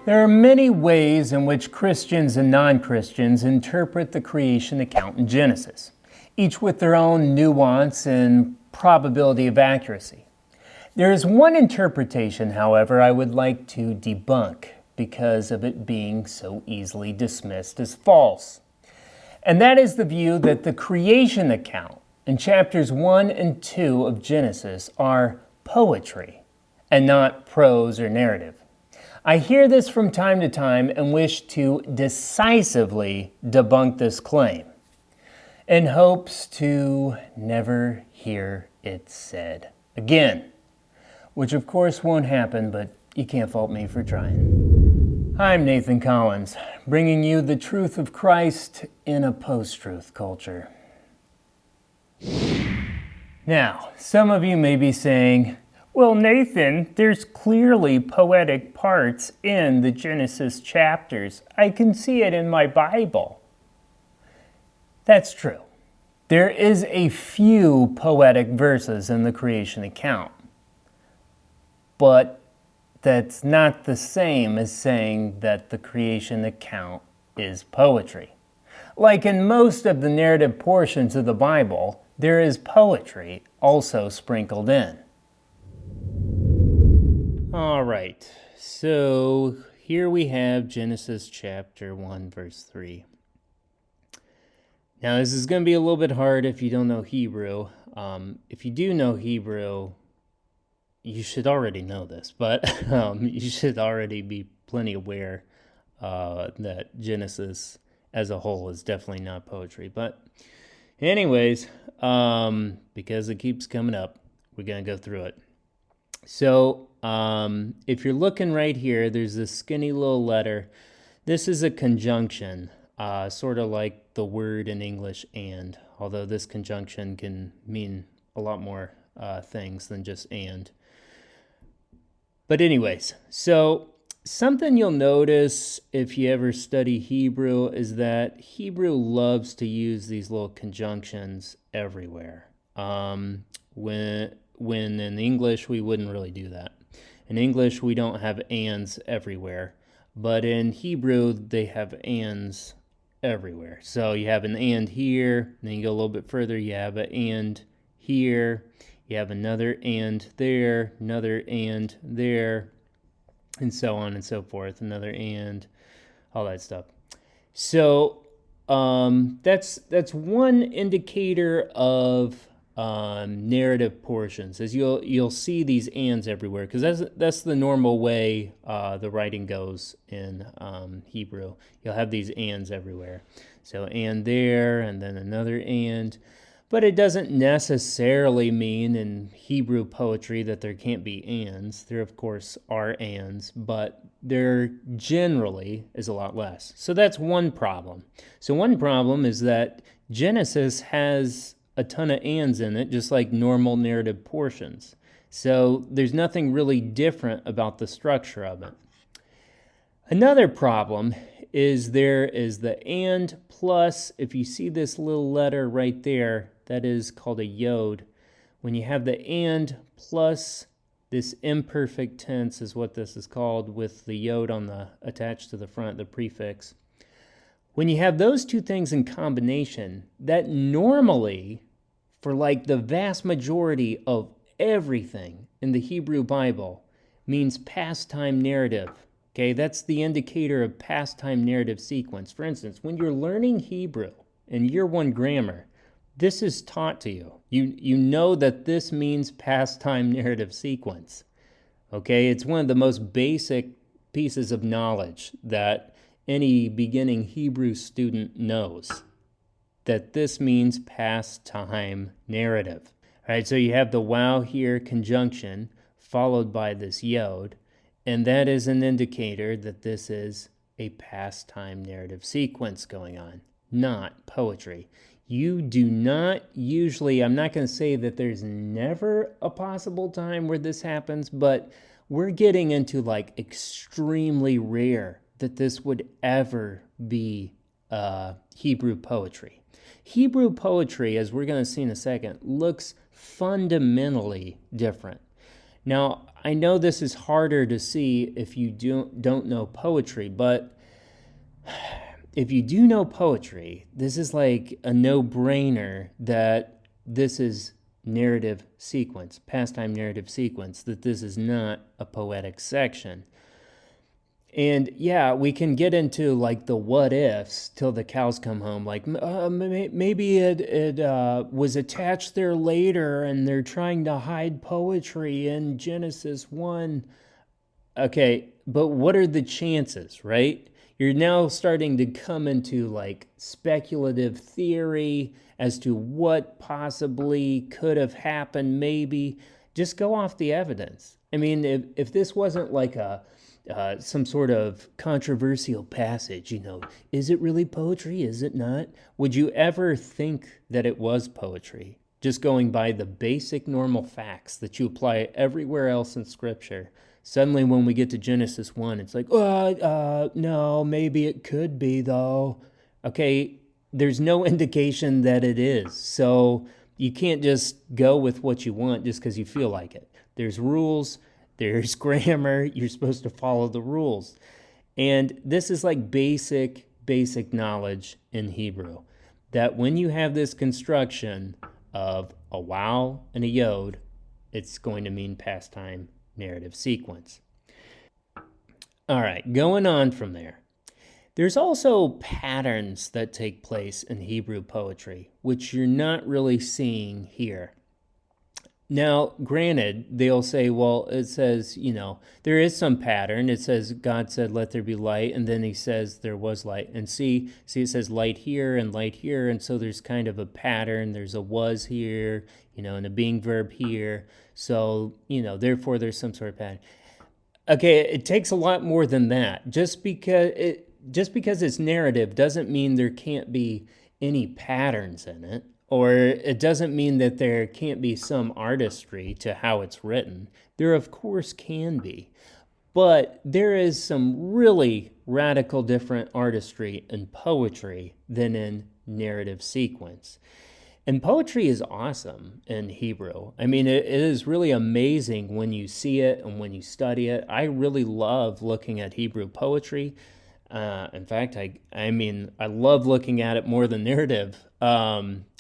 There are many ways in which Christians and non-Christians interpret the creation account in Genesis, each with their own nuance and probability of accuracy. There is one interpretation, however, I would like to debunk because of it being so easily dismissed as false. And that is the view that the creation account in chapters 1 and 2 of Genesis are poetry and not prose or narrative. I hear this from time to time and wish to decisively debunk this claim in hopes to never hear it said again, which of course won't happen, but you can't fault me for trying. I'm Nathan Collins, bringing you the truth of Christ in a post-truth culture. Now, some of you may be saying, well, Nathan, there's clearly poetic parts in the Genesis chapters. I can see it in my Bible. That's true. There is a few poetic verses in the creation account. But that's not the same as saying that the creation account is poetry. Like in most of the narrative portions of the Bible, there is poetry also sprinkled in. All right, so here we have Genesis chapter 1, verse 3. Now, this is going to be a little bit hard if you don't know Hebrew. If you do know Hebrew, you should already know this, but you should already be plenty aware that Genesis as a whole is definitely not poetry. But anyways, because it keeps coming up, we're going to go through it. So if you're looking right here, there's this skinny little letter. This is a conjunction, sort of like the word in English and, although this conjunction can mean a lot more things than just and. But anyways, so something you'll notice if you ever study Hebrew is that Hebrew loves to use these little conjunctions everywhere. When in English, we wouldn't really do that. In English, we don't have ands everywhere, but in Hebrew, they have ands everywhere. So you have an and here, then you go a little bit further, you have an and here, you have another and there, another and there, and so on and so forth, another and, all that stuff. So that's one indicator of narrative portions, as you'll see these ands everywhere, because that's the normal way the writing goes in Hebrew. You'll have these ands everywhere. So and there, and then another and. But it doesn't necessarily mean in Hebrew poetry that there can't be ands. There, of course, are ands, but there generally is a lot less. So that's one problem. So one problem is that Genesis has a ton of ands in it, just like normal narrative portions. So there's nothing really different about the structure of it. Another problem is there is the and plus, if you see this little letter right there, that is called a yod. When you have the and plus this imperfect tense is what this is called, with the yod on the attached to the front, the prefix. When you have those two things in combination, that normally, for like the vast majority of everything in the Hebrew Bible, means past time narrative. Okay, that's the indicator of past time narrative sequence. For instance, when you're learning Hebrew in year 1 grammar, this is taught to you. You know that this means past time narrative sequence. Okay, it's one of the most basic pieces of knowledge that any beginning Hebrew student knows, that this means past time narrative. All right, so you have the wow here conjunction followed by this yod, and that is an indicator that this is a past time narrative sequence going on, not poetry. You do not usually, I'm not going to say that there's never a possible time where this happens, but we're getting into like extremely rare that this would ever be Hebrew poetry. Hebrew poetry, as we're going to see in a second, looks fundamentally different. Now, I know this is harder to see if you don't know poetry, but if you do know poetry, this is like a no-brainer that this is narrative sequence, pastime narrative sequence, that this is not a poetic section. And yeah, we can get into like the what ifs till the cows come home. Like maybe it was attached there later, and they're trying to hide poetry in Genesis 1. Okay, but what are the chances, right? You're now starting to come into like speculative theory as to what possibly could have happened, maybe. Just go off the evidence. I mean, if this wasn't like some sort of controversial passage, is it really poetry? Is it not? Would you ever think that it was poetry? Just going by the basic normal facts that you apply everywhere else in Scripture. Suddenly, when we get to Genesis 1, it's like, no, maybe it could be, though. Okay, there's no indication that it is. So you can't just go with what you want just because you feel like it. There's rules, there's grammar, you're supposed to follow the rules. And this is like basic knowledge in Hebrew. That when you have this construction of a wow and a yod, it's going to mean past time narrative sequence. All right, going on from there. There's also patterns that take place in Hebrew poetry, which you're not really seeing here. Now, granted, they'll say, well, it says, there is some pattern. It says, God said, let there be light. And then he says, there was light. And see, it says light here. And so there's kind of a pattern. There's a was here, and a being verb here. So, therefore there's some sort of pattern. Okay, it takes a lot more than that. Just because it's narrative doesn't mean there can't be any patterns in it. Or it doesn't mean that there can't be some artistry to how it's written. There, of course, can be. But there is some really radical different artistry in poetry than in narrative sequence. And poetry is awesome in Hebrew. I mean, it is really amazing when you see it and when you study it. I really love looking at Hebrew poetry. In fact, I love looking at it more than narrative.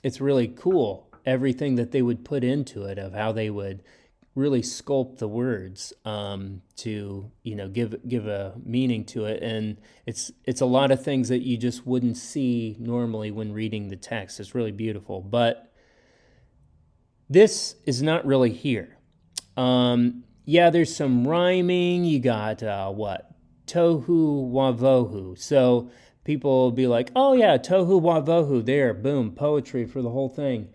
It's really cool, everything that they would put into it, of how they would really sculpt the words to give a meaning to it. And it's a lot of things that you just wouldn't see normally when reading the text. It's really beautiful. But this is not really here. There's some rhyming. You got tohu wavohu. So people will be like, oh yeah, tohu wavohu, there, boom, poetry for the whole thing.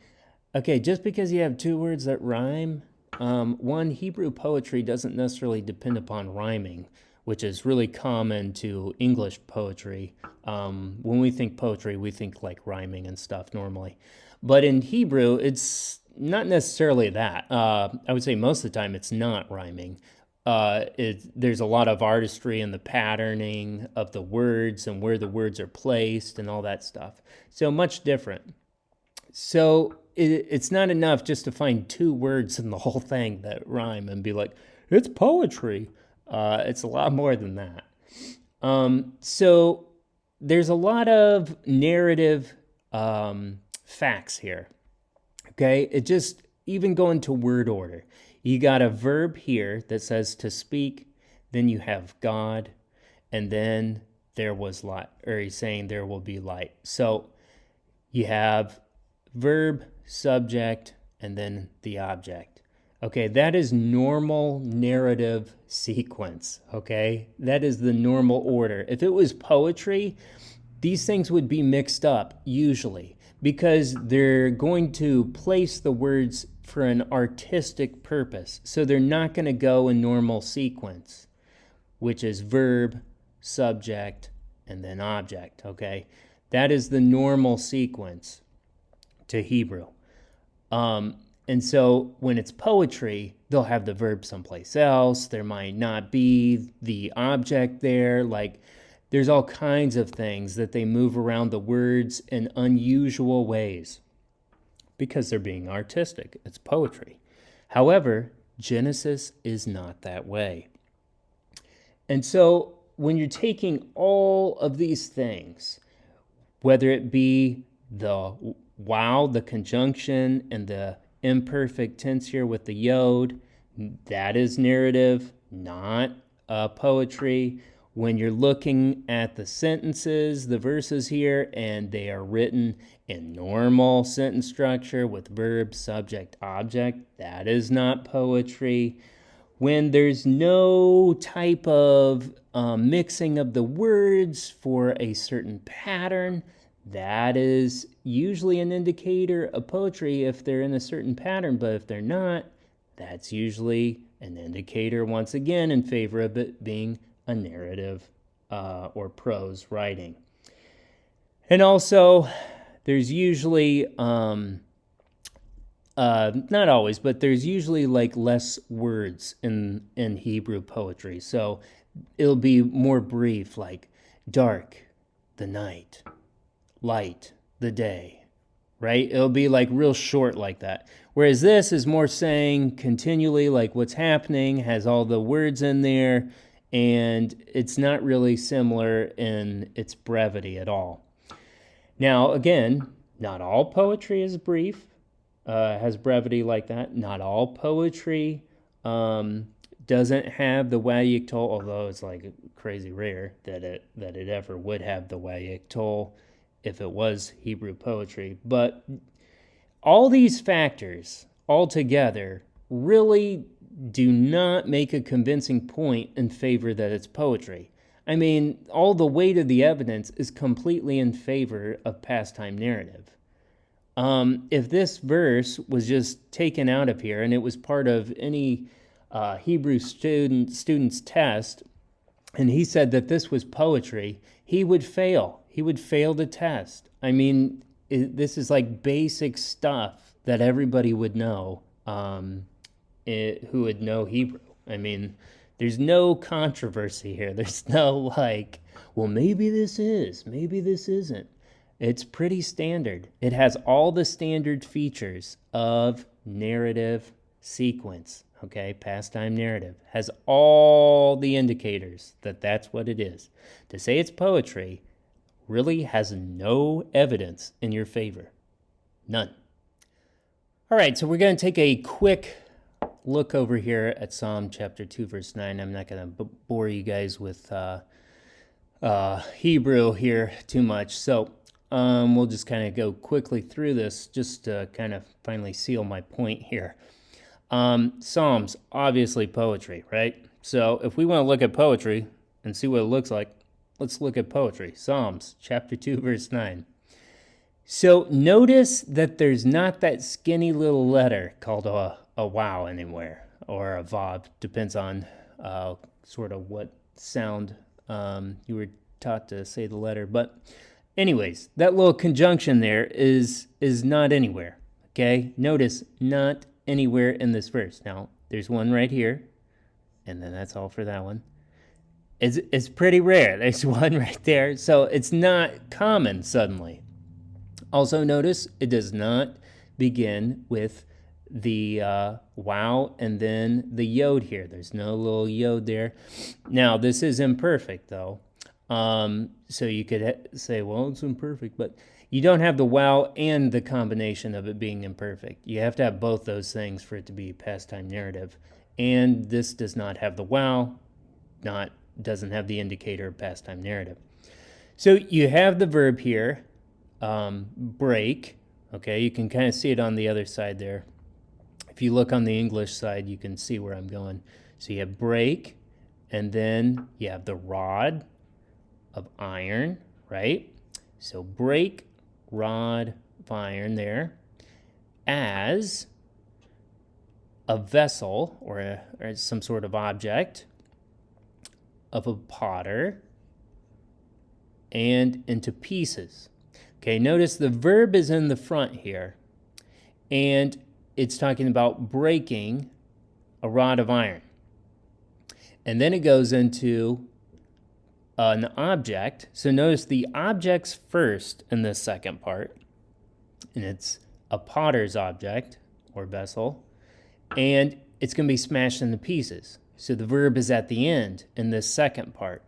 Okay, just because you have two words that rhyme, Hebrew poetry doesn't necessarily depend upon rhyming, which is really common to English poetry. When we think poetry, we think like rhyming and stuff normally. But in Hebrew, it's not necessarily that. I would say most of the time it's not rhyming. There's a lot of artistry in the patterning of the words and where the words are placed and all that stuff. So much different. So it's not enough just to find two words in the whole thing that rhyme and be like, it's poetry. It's a lot more than that. So there's a lot of narrative facts here. Okay, it just even go into word order. You got a verb here that says to speak, then you have God, and then there was light, or he's saying there will be light. So you have verb, subject, and then the object. Okay, that is normal narrative sequence, okay? That is the normal order. If it was poetry, these things would be mixed up, usually, because they're going to place the words for an artistic purpose. So they're not going to go in normal sequence, which is verb, subject, and then object, okay? That is the normal sequence to Hebrew. And so when it's poetry, they'll have the verb someplace else. There might not be the object there. Like, there's all kinds of things that they move around the words in unusual ways because they're being artistic. It's poetry. However, Genesis is not that way. And so when you're taking all of these things, whether it be the wow, the conjunction, and the imperfect tense here with the yod, that is narrative, not poetry. When you're looking at the sentences, the verses here, and they are written in normal sentence structure with verb, subject, object, that is not poetry. When there's no type of mixing of the words for a certain pattern, that is usually an indicator of poetry if they're in a certain pattern, but if they're not, that's usually an indicator, once again, in favor of it being a narrative or prose writing. And also, there's usually, not always, but there's usually like less words in Hebrew poetry. So it'll be more brief, like dark, the night, light, the day, right? It'll be like real short like that. Whereas this is more saying continually like what's happening, has all the words in there, and it's not really similar in its brevity at all. Now, again, not all poetry is brief, has brevity like that. Not all poetry doesn't have the wayik tol, although it's like crazy rare that it ever would have the wayik tol if it was Hebrew poetry. But all these factors altogether really do not make a convincing point in favor that it's poetry. I mean, all the weight of the evidence is completely in favor of pastime narrative. If this verse was just taken out of here and it was part of any Hebrew student's test, and he said that this was poetry, he would fail. He would fail the test. I mean, this is like basic stuff that everybody would know who would know Hebrew. I mean, there's no controversy here. There's no like, well, maybe this is, maybe this isn't. It's pretty standard. It has all the standard features of narrative sequence, okay? Pastime narrative. Has all the indicators that that's what it is. To say it's poetry really has no evidence in your favor. None. All right, so we're going to take a quick look over here at Psalm chapter 2, verse 9. I'm not going to bore you guys with Hebrew here too much. So we'll just kind of go quickly through this just to kind of finally seal my point here. Psalms, obviously poetry, right? So if we want to look at poetry and see what it looks like, let's look at poetry. Psalms chapter 2, verse 9. So notice that there's not that skinny little letter called a wow anywhere, or a vav, depends on sort of what sound you were taught to say the letter. But anyways, that little conjunction there is not anywhere, okay? Notice, not anywhere in this verse. Now, there's one right here, and then that's all for that one. It's pretty rare. There's one right there, so it's not common suddenly. Also notice it does not begin with the wow and then the yod here. There's no little yod there. Now, this is imperfect, though. So you could say, well, it's imperfect, but you don't have the wow and the combination of it being imperfect. You have to have both those things for it to be pastime narrative. And this does not have the wow, doesn't have the indicator of pastime narrative. So you have the verb here, break. Okay, you can kind of see it on the other side there. If you look on the English side, you can see where I'm going. So you have break, and then you have the rod of iron, right? So break, rod of iron there, as a vessel or some sort of object of a potter and into pieces. Okay, notice the verb is in the front here, and it's talking about breaking a rod of iron. And then it goes into an object. So notice the object's first in this second part, and it's a potter's object or vessel. And it's going to be smashed into pieces. So the verb is at the end in this second part.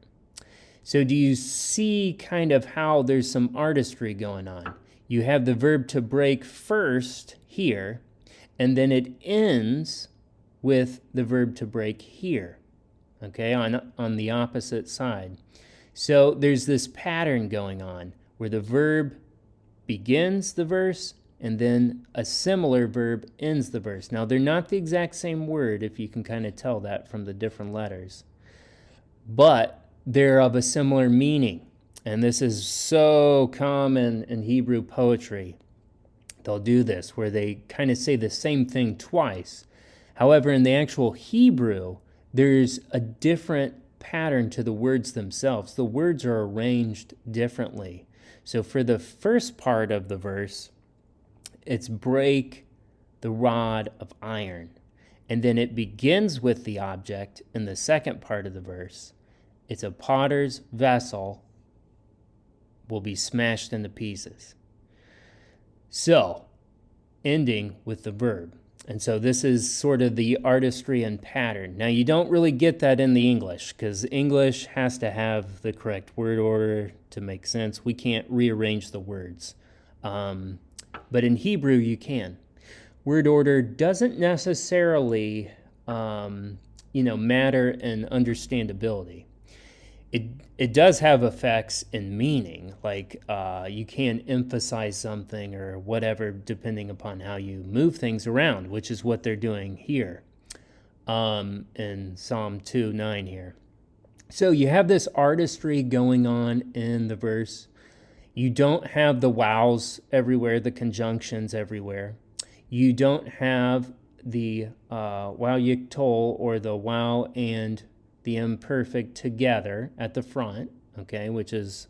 So do you see kind of how there's some artistry going on? You have the verb to break first here, and then it ends with the verb to break here, okay, on the opposite side. So there's this pattern going on where the verb begins the verse and then a similar verb ends the verse. Now, they're not the exact same word, if you can kind of tell that from the different letters, but they're of a similar meaning. And this is so common in Hebrew poetry. They'll do this where they kind of say the same thing twice. However, in the actual Hebrew, there's a different pattern to the words themselves. The words are arranged differently. So for the first part of the verse, it's break the rod of iron. And then it begins with the object in the second part of the verse. It's a potter's vessel will be smashed into pieces. So, ending with the verb. And so this is sort of the artistry and pattern. Now, you don't really get that in the English, because English has to have the correct word order to make sense. We can't rearrange the words. But in Hebrew, you can. Word order doesn't necessarily, matter in understandability. It does have effects in meaning, like you can emphasize something or whatever, depending upon how you move things around, which is what they're doing here in Psalm 2:9 here. So you have this artistry going on in the verse. You don't have the wows everywhere, the conjunctions everywhere. You don't have the wow yiktol, or the wow and the imperfect together at the front, okay, which is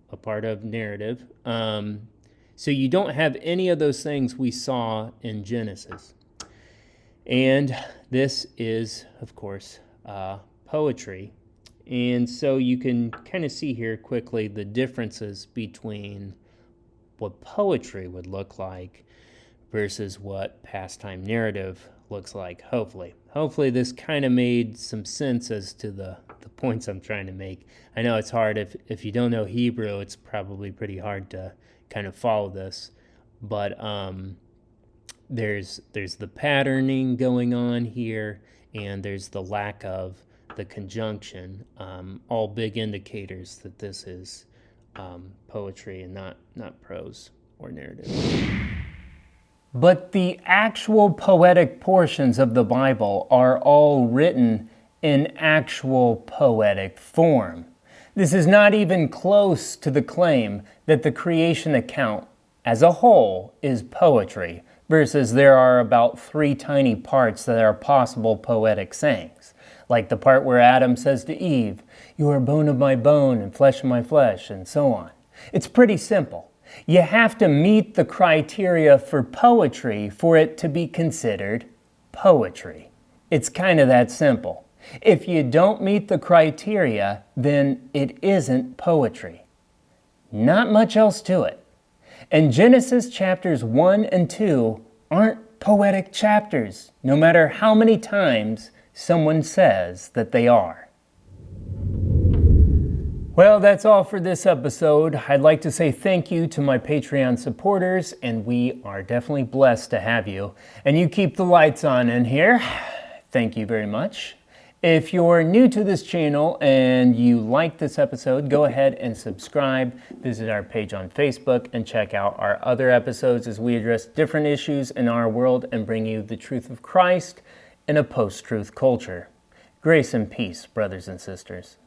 a part of narrative. So you don't have any of those things we saw in Genesis. And this is, of course, poetry. And so you can kind of see here quickly the differences between what poetry would look like versus what pastime narrative looks like, hopefully. Hopefully this kind of made some sense as to the points I'm trying to make. I know it's hard. If you don't know Hebrew, it's probably pretty hard to kind of follow this. But there's the patterning going on here, and there's the lack of the conjunction, all big indicators that this is poetry and not prose or narrative. But the actual poetic portions of the Bible are all written in actual poetic form. This is not even close to the claim that the creation account as a whole is poetry, versus there are about 3 tiny parts that are possible poetic sayings, like the part where Adam says to Eve, "You are bone of my bone and flesh of my flesh," and so on. It's pretty simple. You have to meet the criteria for poetry for it to be considered poetry. It's kind of that simple. If you don't meet the criteria, then it isn't poetry. Not much else to it. And Genesis chapters 1 and 2 aren't poetic chapters, no matter how many times someone says that they are. Well, that's all for this episode. I'd like to say thank you to my Patreon supporters, and we are definitely blessed to have you. And you keep the lights on in here. Thank you very much. If you're new to this channel and you like this episode, go ahead and subscribe, visit our page on Facebook, and check out our other episodes as we address different issues in our world and bring you the truth of Christ in a post-truth culture. Grace and peace, brothers and sisters.